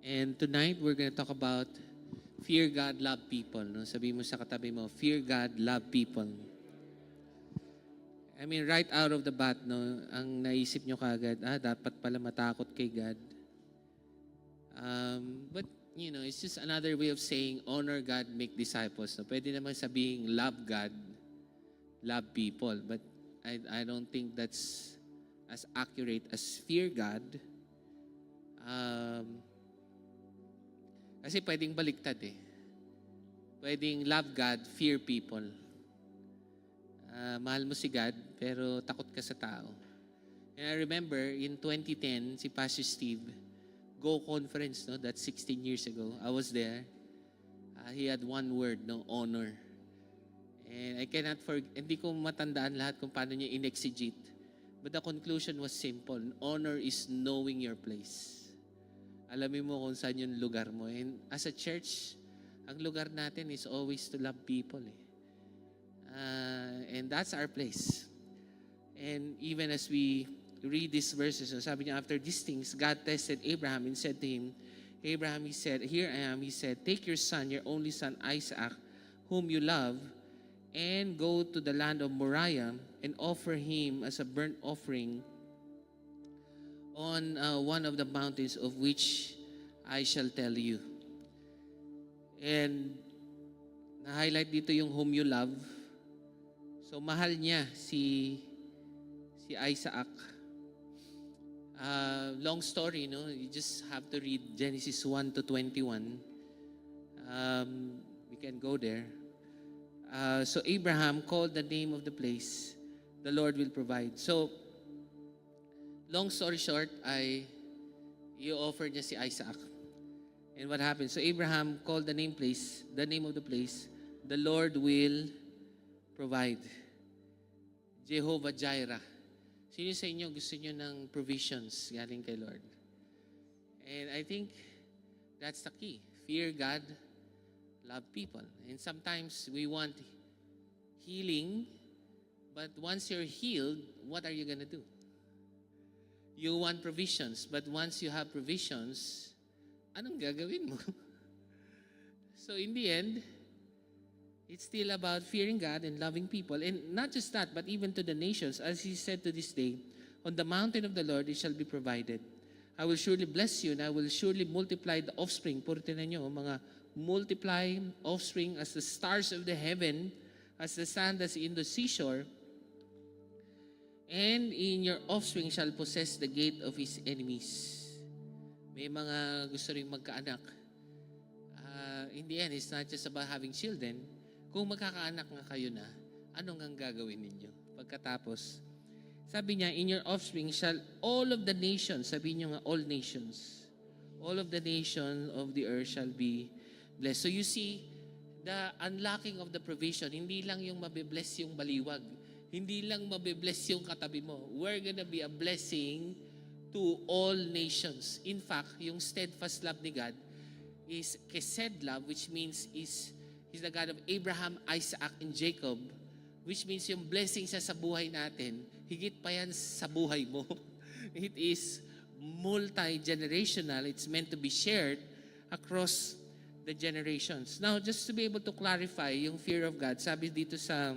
And tonight, we're going to talk about fear God, love people. No? Sabi mo sa katabi mo, fear God, love people. I mean, right out of the bat, no, ang naisip nyo kagad, dapat pala matakot kay God. But, it's just another way of saying, honor God, make disciples. No? Pwede naman sabihing, love God, love people. But I don't think that's as accurate as fear God. Kasi pwedeng baliktad eh. Pwedeng love God, fear people. Mahal mo si God, pero takot ka sa tao. And I remember, in 2010, si Pastor Steve, Go Conference, no? That's 16 years ago. I was there. He had one word, no? Honor. And I cannot forget, hindi ko matandaan lahat kung paano niya in-exegete. But the conclusion was simple. Honor is knowing your place. Alamin mo kung saan yung lugar mo. And as a church, ang lugar natin is always to love people. And that's our place. And even as we read these verses, sabi niya, after these things, God tested Abraham and said to him, Abraham, he said, here I am. He said, take your son, your only son Isaac, whom you love, and go to the land of Moriah and offer him as a burnt offering on one of the mountains of which I shall tell you. And na-highlight dito yung whom you love. So mahal niya si Isaac. Long story, no? You just have to read Genesis 1 to 21. We can go there. So Abraham called the name of the place, the Lord will provide. So, long story short, i-offer niya si Isaac. And what happened? So Abraham called the name of the place, the Lord will provide. Jehovah Jireh. Sino sa inyo gusto nyo ng provisions galing kay Lord? And I think that's the key. Fear God, love people. And sometimes we want healing, but once you're healed, what are you gonna do? You want provisions, but once you have provisions, anong gagawin mo? So in the end, it's still about fearing God and loving people. And not just that, but even to the nations. As He said to this day, on the mountain of the Lord it shall be provided. I will surely bless you and I will surely multiply the offspring. Puro tinan nyo, mga multiply offspring as the stars of the heaven, as the sand that's in the seashore. And in your offspring shall possess the gate of his enemies. May mga gusto rin magkaanak. In the end, it's not just about having children. Kung magkakaanak nga kayo na, anong ang gagawin ninyo? Pagkatapos, sabi niya, in your offspring shall all of the nations, sabi niyo nga, all nations, all of the nations of the earth shall be blessed. So you see, the unlocking of the provision, hindi lang yung mabibless yung baliwag, hindi lang mabibless yung katabi mo. We're gonna be a blessing to all nations. In fact, yung steadfast love ni God is kesed love, which means He's the God of Abraham, Isaac, and Jacob, which means yung blessing siya sa buhay natin, higit pa yan sa buhay mo. It is multi-generational. It's meant to be shared across the generations. Now, just to be able to clarify yung fear of God, sabi dito sa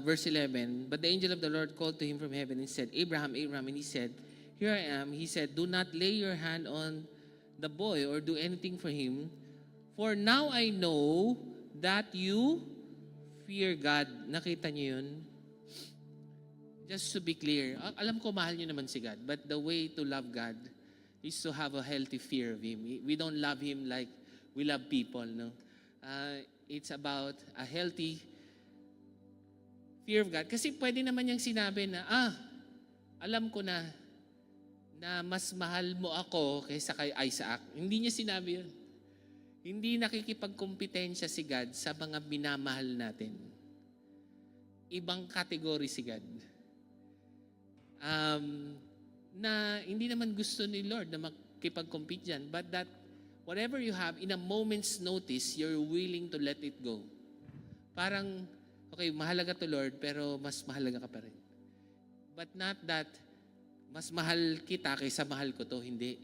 verse 11, but the angel of the Lord called to him from heaven and said, Abraham, Abraham, and he said, here I am. He said, do not lay your hand on the boy or do anything for him, for now I know that you fear God. Nakita niyo yun? Just to be clear, alam ko mahal niyo naman si God, but the way to love God is to have a healthy fear of Him. We don't love Him like we love people, no? It's about a healthy fear of God. Kasi pwede naman niyang sinabi na, alam ko na mas mahal mo ako kaysa kay Isaac. Hindi niya sinabi yun. Hindi nakikipagkompetensya si God sa mga minamahal natin. Ibang kategory si God. Na hindi naman gusto ni Lord na makipag-compete dyan, but that whatever you have, in a moment's notice, you're willing to let it go. Parang, okay, mahalaga to Lord, pero mas mahalaga ka pa rin. But not that, mas mahal kita kaysa mahal ko to, hindi.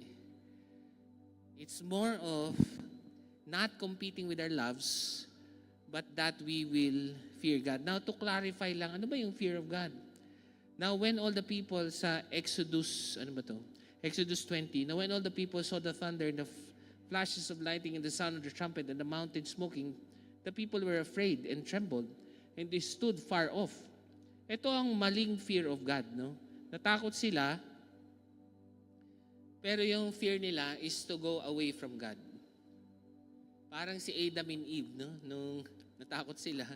It's more of not competing with our loves, but that we will fear God. Now, to clarify lang, ano ba yung fear of God? Now, when all the people sa Exodus, ano ba to? Exodus 20. Now, when all the people saw the thunder and the flashes of lightning and the sound of the trumpet and the mountain smoking, the people were afraid and trembled, and they stood far off. Ito ang maling fear of God, no? Natakot sila, pero yung fear nila is to go away from God. Parang si Adam and Eve, no? Nung natakot sila,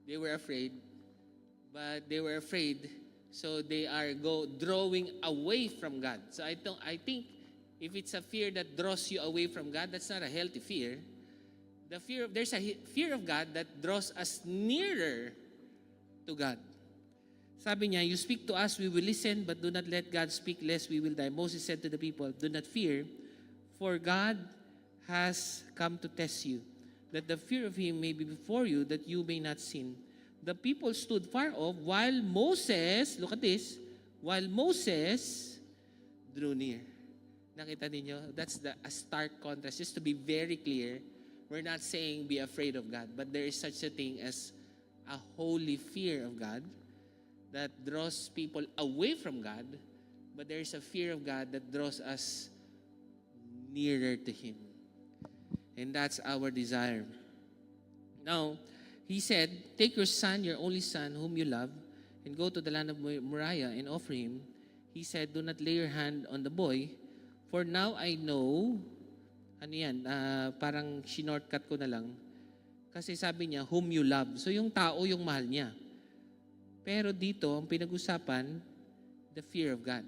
they were afraid, but they were afraid, so they are drawing away from God. So I think if it's a fear that draws you away from God, that's not a healthy fear. There's a fear of God that draws us nearer to God. Sabi niya, you speak to us, we will listen, but do not let God speak, lest we will die. Moses said to the people, do not fear, for God has come to test you, that the fear of Him may be before you, that you may not sin. The people stood far off, while Moses, look at this, while Moses drew near. Nakita ninyo? That's a stark contrast. Just to be very clear, we're not saying be afraid of God, but there is such a thing as a holy fear of God that draws people away from God, but there is a fear of God that draws us nearer to Him. And that's our desire. Now, He said, take your son, your only son, whom you love, and go to the land of Moriah and offer him. He said, do not lay your hand on the boy, for now I know, ano yan, parang shinortcut ko na lang, kasi sabi niya, whom you love. So yung tao, yung mahal niya. Pero dito, ang pinag-usapan, the fear of God.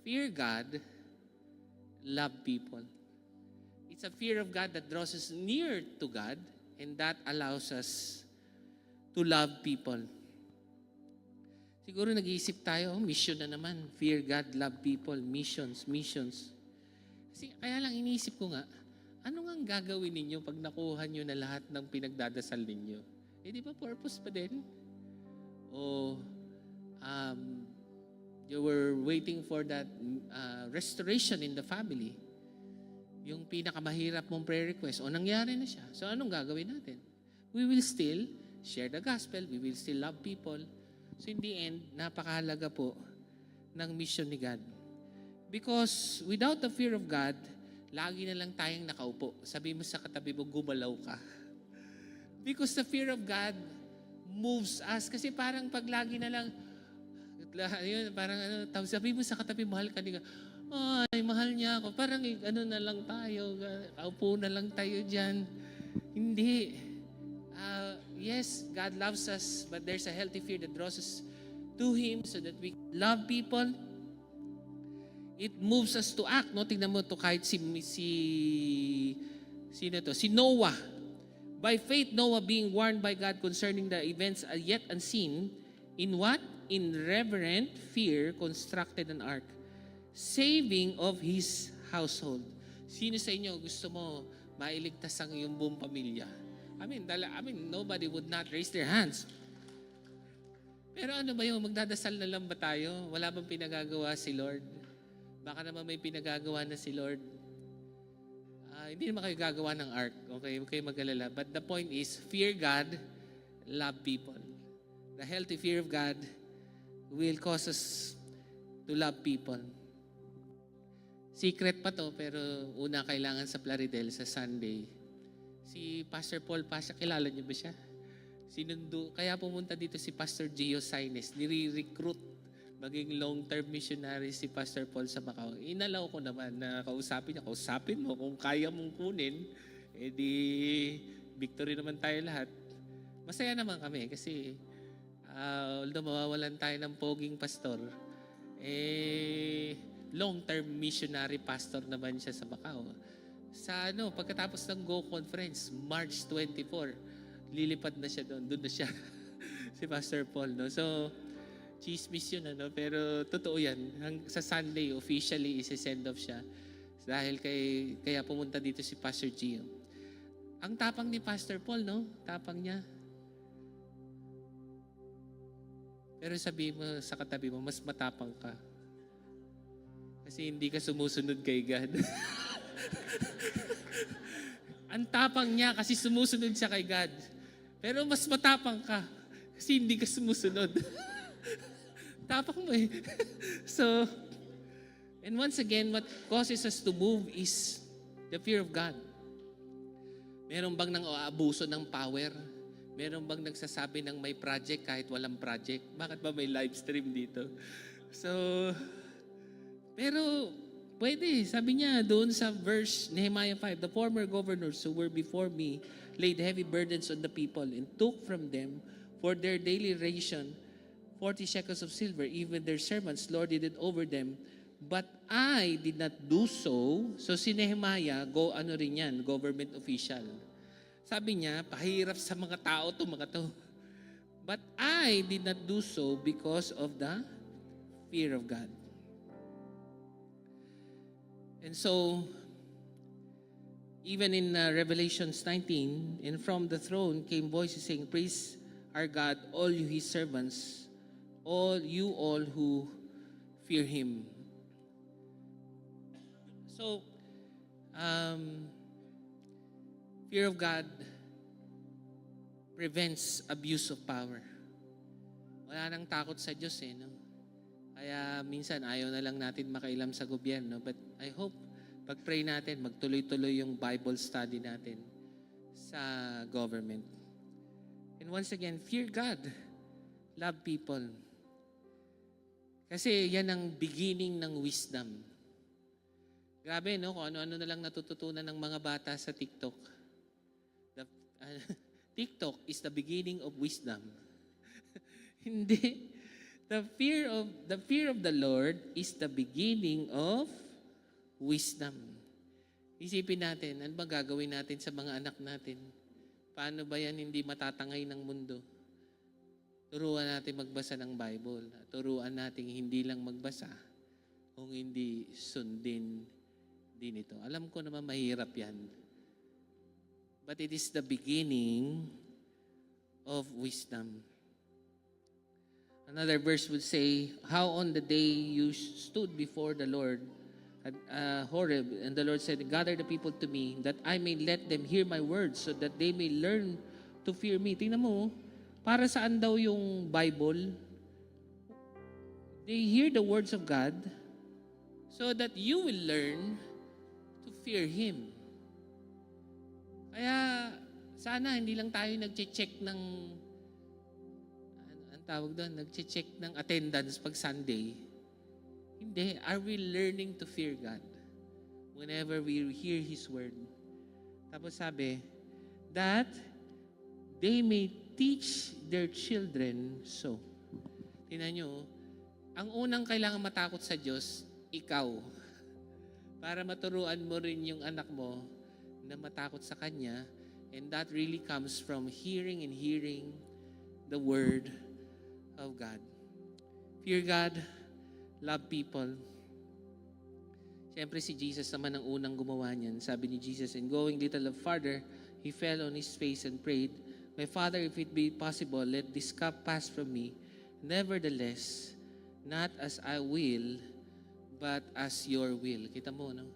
Fear God, love people. It's a fear of God that draws us near to God, and that allows us to love people. Siguro nag-iisip tayo, mission na naman. Fear God, love people, missions. Kasi kaya lang iniisip ko nga, ano nga gagawin ninyo pag nakuha nyo na lahat ng pinagdadasal ninyo? Eh di ba purpose pa din? O you were waiting for that restoration in the family. Yung pinakamahirap mong prayer request, o nangyari na siya. So anong gagawin natin? We will still share the gospel. We will still love people. So in the end, napakahalaga po ng mission ni God. Because without the fear of God, lagi na lang tayong nakaupo. Sabi mo sa katabi mo, gumalaw ka. Because the fear of God moves us. Kasi parang pag lagi na lang, yun, parang sabi mo sa katabi, mahal ka niya. Ay, mahal niya ako. Parang na lang tayo, kaupo na lang tayo dyan. Hindi. Yes, God loves us, but there's a healthy fear that draws us to Him so that we love people. It moves us to act. No? Tingnan mo to kahit si Noah. By faith, Noah being warned by God concerning the events yet unseen, in what? In reverent fear, constructed an ark, saving of his household. Sino sa inyo gusto mo mailigtas ang iyong buong pamilya? I mean, nobody would not raise their hands. Pero ano ba yung magdadasal na lang ba tayo? Wala bang pinagagawa si Lord? Baka naman may pinagagawa na si Lord. Hindi naman kayo gagawa ng ark. Okay, huwag kayo mag-alala. But the point is, fear God, love people. The healthy fear of God will cause us to love people. Secret pa to, pero una kailangan sa Plaridel, sa Sunday. Si Pastor Paul Pasha, kilala niyo ba siya? Kaya pumunta dito si Pastor Gio Saines, nire-recruit maging long-term missionary si Pastor Paul sa Macau. Inalaw ko naman na kausapin mo kung kaya mong kunin, edi victory naman tayo lahat. Masaya naman kami kasi although mawawalan tayo ng poging pastor, long-term missionary pastor naman siya sa Macau. Pagkatapos ng Go Conference, March 24, lilipad na siya doon na siya si Pastor Paul, no? So chismis yun, pero totoo yan. Sa Sunday, officially, isi-send off siya. Dahil kaya pumunta dito si Pastor Gio. Ang tapang ni Pastor Paul, no? Tapang niya. Pero sabi mo sa katabi mo, mas matapang ka. Kasi hindi ka sumusunod kay God. Ang tapang niya kasi sumusunod siya kay God. Pero mas matapang ka kasi hindi ka sumusunod. Tapang mo eh. So, and once again, what causes us to move is the fear of God. Meron bang nang aabuso ng power? Meron bang nagsasabi ng may project kahit walang project? Bakit ba may live stream dito? So, pero pwede. Sabi niya doon sa verse Nehemiah 5, the former governors who were before me laid heavy burdens on the people and took from them for their daily ration 40 shekels of silver. Even their servants lorded it over them. But I did not do so. So si Nehemiah, ano rin yan, government official. Sabi niya, pahirap sa mga tao to mga to. But I did not do so because of the fear of God. And so, even in Revelations 19, and from the throne came voices saying, praise our God, all you his servants, all who fear him. So, fear of God prevents abuse of power. Wala nang takot sa Diyos eh, no? Kaya minsan ayaw na lang natin makailam sa gobyerno. But I hope, pag-pray natin, magtuloy-tuloy yung Bible study natin sa government. And once again, fear God. Love people. Kasi yan ang beginning ng wisdom. Grabe, no? Kung ano-ano na lang natututunan ng mga bata sa TikTok. TikTok is the beginning of wisdom. Hindi. The fear of the Lord is the beginning of wisdom. Isipin natin, ano ba gagawin natin sa mga anak natin? Paano ba yan hindi matatangay ng mundo? Turuan natin magbasa ng Bible. Turuan natin hindi lang magbasa, kung hindi sundin din ito. Alam ko naman mahirap yan. But it is the beginning of wisdom. Another verse would say, how on the day you stood before the Lord at Horeb, and the Lord said, gather the people to me, that I may let them hear my words, so that they may learn to fear me. Tingnan mo, para saan daw yung Bible? They hear the words of God, so that you will learn to fear Him. Kaya, sana hindi lang tayo nag-check ng tawag doon, nag-check ng attendance pag Sunday. Hindi. Are we learning to fear God whenever we hear His word? Tapos sabi, that they may teach their children so. Tingnan nyo, ang unang kailangan matakot sa Diyos, ikaw. Para maturuan mo rin yung anak mo na matakot sa Kanya. And that really comes from hearing the word of God. Fear God, love people. Siyempre si Jesus naman ang unang gumawa niyan. Sabi ni Jesus, and going little farther, He fell on His face and prayed, my Father, if it be possible, let this cup pass from me. Nevertheless, not as I will, but as your will. Kita mo, no?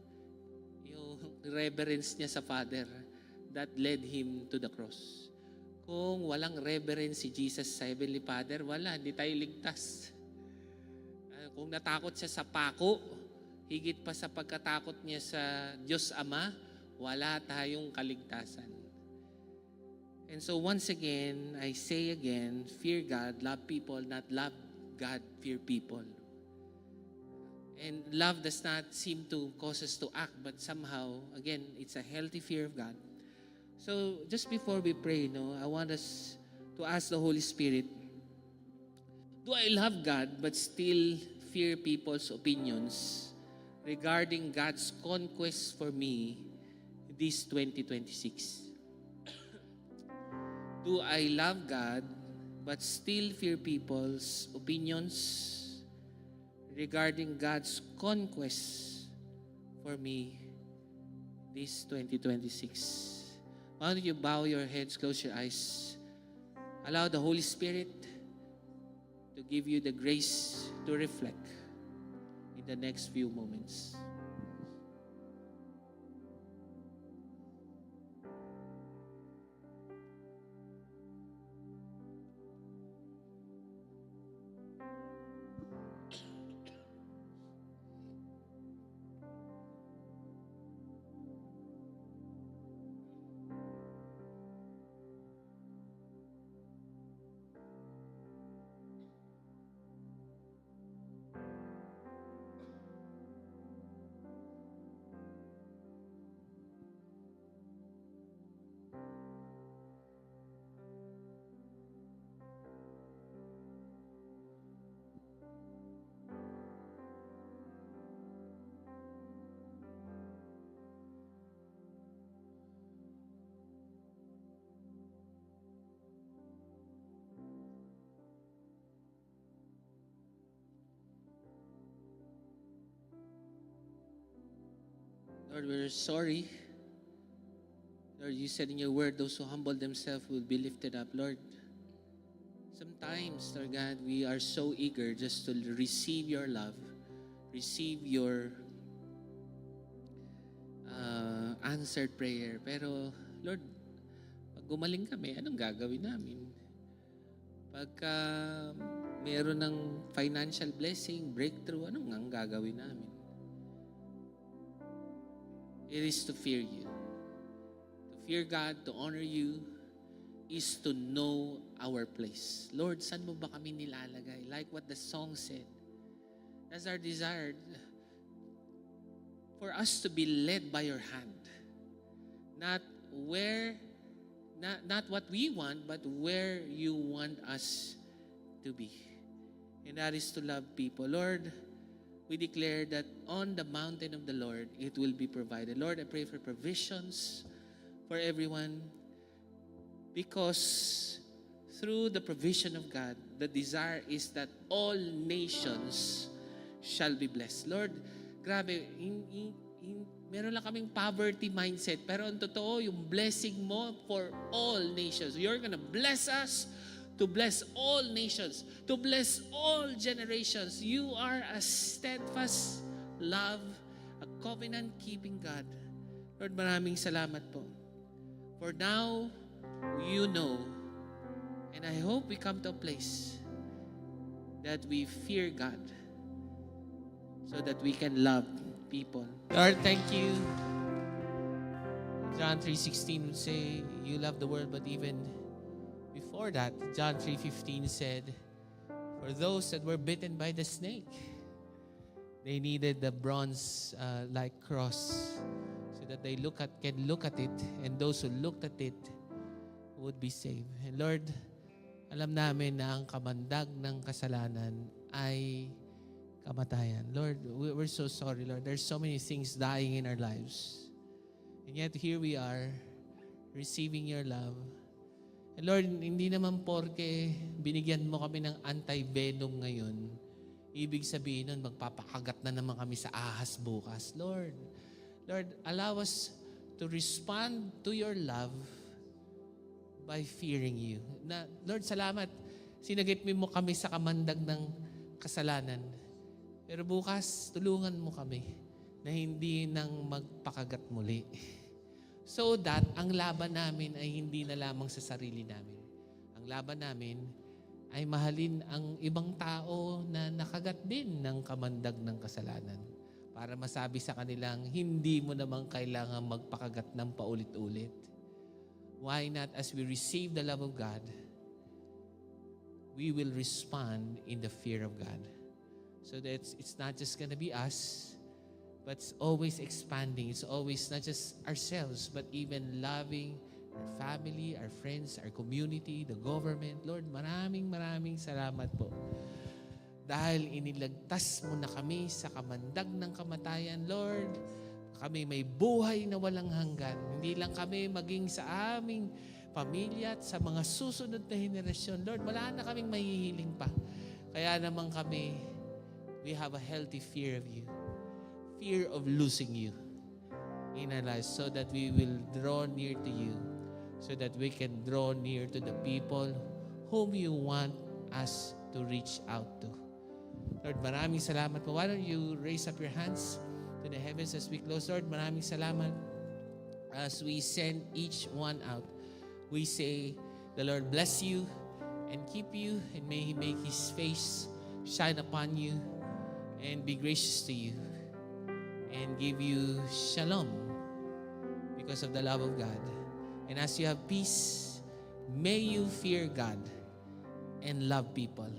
Yung reverence niya sa Father that led Him to the cross. Kung walang reverence si Jesus sa Heavenly Father, wala, hindi tayo ligtas. Kung natakot siya sa pako, higit pa sa pagkatakot niya sa Diyos Ama, wala tayong kaligtasan. And so once again, I say again, fear God, love people, not love God, fear people. And love does not seem to cause us to act, but somehow, again, it's a healthy fear of God. So, just before we pray, I want us to ask the Holy Spirit, do I love God but still fear people's opinions regarding God's conquest for me this 2026? Do I love God but still fear people's opinions regarding God's conquest for me this 2026? Why don't you bow your heads, close your eyes. Allow the Holy Spirit to give you the grace to reflect in in the next few moments. Lord, we're sorry. Lord, you said in your word, those who humble themselves will be lifted up. Lord, sometimes, Lord God, we are so eager just to receive your love, receive your answered prayer. Pero, Lord, pag gumaling kami, anong gagawin namin? Pagka meron ng financial blessing, breakthrough, anong ang gagawin namin? It is to fear you. To fear God, to honor you, is to know our place. Lord, saan mo ba kami nilalagay? Like what the song said. That's our desire. For us to be led by your hand. Not what we want, but where you want us to be. And that is to love people. Lord, we declare that on the mountain of the Lord, it will be provided. Lord, I pray for provisions for everyone, because through the provision of God, the desire is that all nations shall be blessed. Lord, grabe, meron lang kaming poverty mindset, pero ang totoo, yung blessing mo for all nations. You're gonna bless us to bless all nations, to bless all generations. You are a steadfast love, a covenant-keeping God. Lord, maraming salamat po. For now, you know, and I hope we come to a place that we fear God so that we can love people. Lord, thank you. John 3:16 would say, you love the world, but even before that, John 3:15 said, for those that were bitten by the snake, they needed the bronze like cross so that they can look at it, and those who looked at it would be saved. And Lord, alam namin na ang kamandag ng kasalanan ay kamatayan. Lord, we're so sorry, Lord. There's so many things dying in our lives. And yet here we are, receiving your love. And Lord, hindi naman porke binigyan mo kami ng anti-venom ngayon, ibig sabihin nun, magpapakagat na naman kami sa ahas bukas. Lord, allow us to respond to your love by fearing you. Lord, salamat. Sinagip mo kami sa kamandag ng kasalanan. Pero bukas, tulungan mo kami na hindi nang magpakagat muli. So that ang laban namin ay hindi na lamang sa sarili namin. Ang laban namin ay mahalin ang ibang tao na nakagat din ng kamandag ng kasalanan para masabi sa kanilang hindi mo naman kailangan magpakagat ng paulit-ulit. Why not, as we receive the love of God, we will respond in the fear of God. So that it's not just gonna be us, but it's always expanding. It's always not just ourselves, but even loving our family, our friends, our community, the government. Lord, maraming salamat po. Dahil inilagtas mo na kami sa kamandag ng kamatayan, Lord. Kami may buhay na walang hanggan. Hindi lang kami maging sa aming pamilya at sa mga susunod na henerasyon. Lord, wala na kaming mahihiling pa. Kaya naman kami, we have a healthy fear of you. Fear of losing you in our lives, so that we will draw near to you, so that we can draw near to the people whom you want us to reach out to. Lord, maraming salamat po. Why don't you raise up your hands to the heavens as we close? Lord, maraming salamat. As we send each one out, we say, the Lord bless you and keep you, and may He make His face shine upon you and be gracious to you and give you shalom because of the love of God. And as you have peace, may you fear God and love people.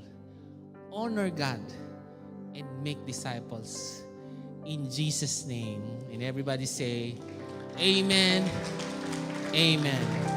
Honor God and make disciples. In Jesus' name. And everybody say, Amen. Amen.